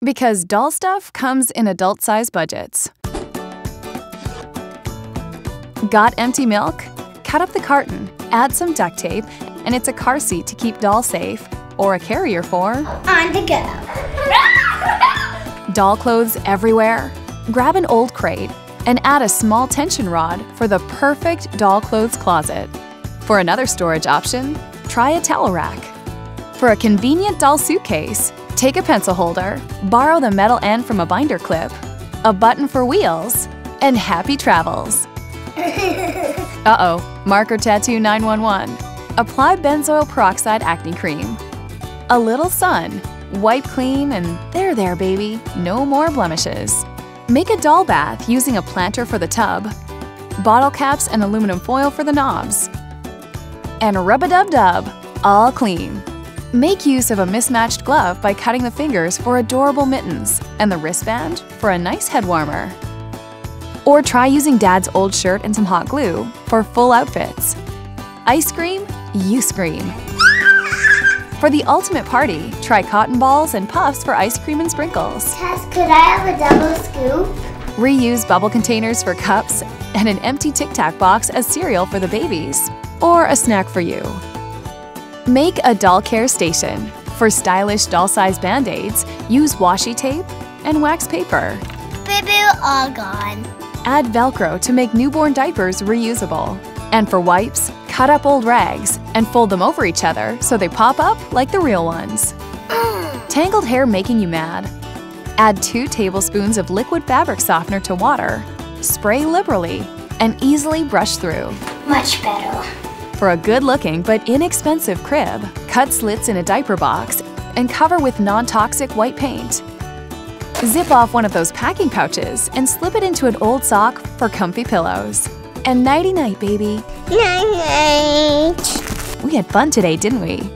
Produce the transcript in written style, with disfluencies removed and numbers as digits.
Because doll stuff comes in adult-size budgets. Got empty milk? Cut up the carton, add some duct tape, and it's a car seat to keep doll safe, or a carrier for on the go. Doll clothes everywhere? Grab an old crate and add a small tension rod for the perfect doll clothes closet. For another storage option, try a towel rack. For a convenient doll suitcase, take a pencil holder, borrow the metal end from a binder clip, a button for wheels, and happy travels. Uh-oh, marker tattoo 911. Apply Benzoyl Peroxide Acne Cream. A little sun, wipe clean, and there, baby, no more blemishes. Make a doll bath using a planter for the tub, bottle caps and aluminum foil for the knobs. And rub-a-dub-dub, all clean. Make use of a mismatched glove by cutting the fingers for adorable mittens and the wristband for a nice head warmer. Or try using Dad's old shirt and some hot glue for full outfits. Ice cream, you scream. For the ultimate party, try cotton balls and puffs for ice cream and sprinkles. Tess, could I have a double scoop? Reuse bubble containers for cups and an empty Tic Tac box as cereal for the babies, or a snack for you. Make a doll care station. For stylish doll-sized Band-Aids, use washi tape and wax paper. Boo-boo, all gone. Add Velcro to make newborn diapers reusable. And for wipes, cut up old rags and fold them over each other so they pop up like the real ones. Tangled hair making you mad? Add 2 tablespoons of liquid fabric softener to water, spray liberally, and easily brush through. Much better. For a good-looking but inexpensive crib, cut slits in a diaper box and cover with non-toxic white paint. Zip off one of those packing pouches and slip it into an old sock for comfy pillows. And nighty-night, baby. Night-night. We had fun today, didn't we?